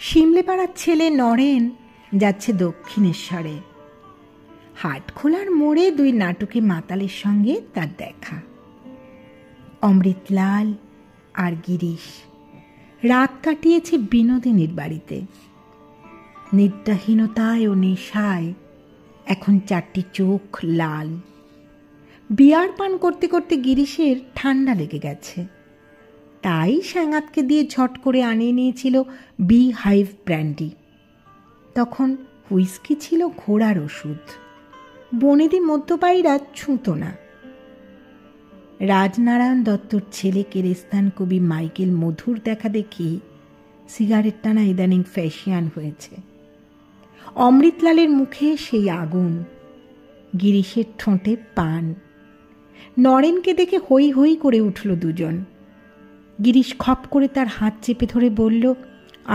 শিমলেপাড়ার ছেলে নরেন যাচ্ছে দক্ষিণেশ্বরে। হাটখোলার মোড়ে দুই নাটকে মাতালের সঙ্গে তার দেখা। অমৃতলাল আর গিরিশ রাত কাটিয়েছে বিনোদিনীর বাড়িতে। নিদ্রাহীনতায় ও নেশায় এখন চারটি চোখ লাল। বিয়ার পান করতে করতে গিরিশের ঠান্ডা লেগে গেছে, তাই স্যাঙাতকে দিয়ে ঝট করে আনিয়ে নিয়েছিল বি হাইভ ব্র্যান্ডি। তখন হুইস্কি ছিল ঘোড়ার ওষুধ। বনেদি মদ্যপায়ীরা ছুঁত না। রাজনারায়ণ দত্তর ছেলে কেরেস্তান কবি মাইকেল মধুর দেখা দেখি সিগারেট টানা ইদানিং ফ্যাশিয়ান হয়েছে। অমৃতলালের মুখে সেই আগুন, গিরিশের ঠোঁটে পান। নরেনকে দেখে হই হই করে উঠল দুজন। গিরিশ খপ করে তার হাত চেপে ধরে বলল,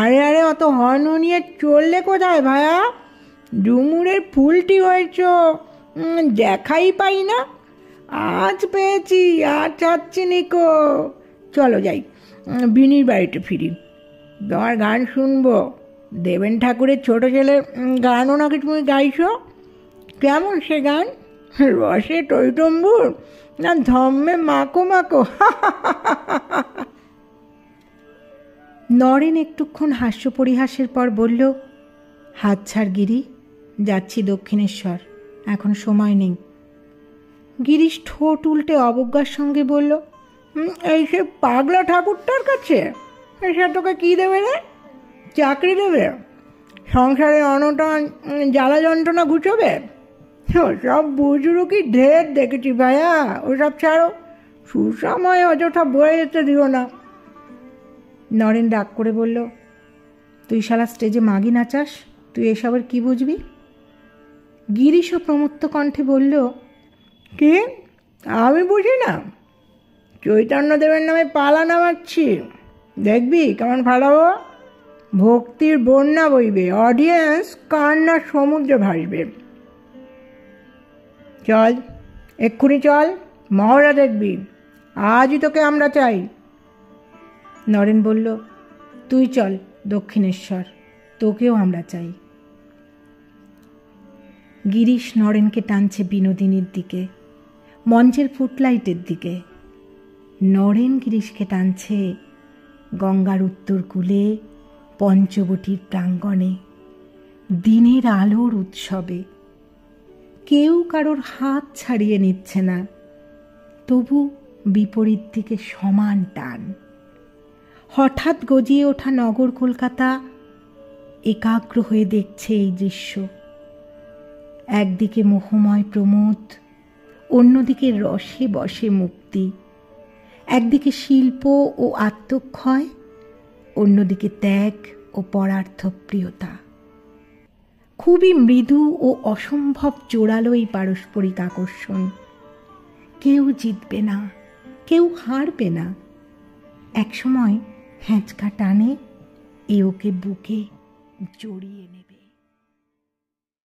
আরে আরে অত হর্ন নিয়ে চললে কোথায় ভায়া? ডুমুরের ফুলটি হয়েছ, দেখাই পাই না। আজ পেয়েছি, আর চাচ্ছি নিকো। চলো যাই, বিনির বাড়িতে ফিরি। তোমার গান শুনবো। দেবেন ঠাকুরের ছোট ছেলের গানও নাকি তুমি গাইছো? কেমন সে গান? রসে টইটম্বুর না ধম্মে মাকো মাকো? নরেন একটুক্ষণ হাস্য পরিহাসের পর বলল, হাত ছাড় গিরি, যাচ্ছি দক্ষিণেশ্বর, এখন সময় নেই। গিরিশ ঠোঁট উল্টে অবজ্ঞার সঙ্গে বলল, এই সে পাগলা ঠাকুরটার কাছে? সে তোকে কী দেবে রে? চাকরি দেবে? সংসারে অনটন জ্বালা যন্ত্রণা ঘুচবে? ওসব বুজরুকি ঢের দেখেছি ভাইয়া, ওসব ছাড়ো। সুসময় অযথা বয়ে যেতে দিও না। নরেন রাগ করে বলল, তুই শালা স্টেজে মাগি নাচাস, তুই এসবের কি বুঝবি? গিরিশও প্রমত্ত কণ্ঠে বলল, কি আমি বুঝি না? চৈতন্যদেবের নামে পালা নামাচ্ছি, দেখবি কেমন ফালাবো। ভক্তির বন্যা বইবে, অডিয়েন্স কান্নার সমুদ্রে ভাসবে। চল, এক্ষুনি চল, মহড়া দেখবি। আজই তোকে আমরা চাই। নরেন বলল, তুই চল দক্ষিণেশ্বর, তোকেও আমরা চাই। গিরিশ নরেনকে টানছে বিনোদিনীর দিকে, মঞ্চের ফুটলাইটের দিকে। নরেন গিরিশকে টানছে গঙ্গার উত্তর কূলে, পঞ্চবটির প্রাঙ্গণে, দিনের আলোর উৎসবে। কেউ কারোর হাত ছাড়িয়ে নিচ্ছে না, তবু বিপরীত দিকে সমান টান। হঠাৎ গজিয়ে ওঠা নগর কলকাতা একাগ্র হয়ে দেখছে এই দৃশ্য। একদিকে মোহময় প্রমোদ, অন্যদিকে রসে বসে মুক্তি। একদিকে শিল্প ও আত্মক্ষয়, অন্যদিকে ত্যাগ ও পরার্থ প্রিয়তা। খুবই মৃদু ও অসম্ভব জোরালো এই পারস্পরিক আকর্ষণ। কেউ জিতবে না, কেউ হারবে না। একসময় হ্যাঁচকা টানে এ ওকে বুকে জড়িয়ে নেবে।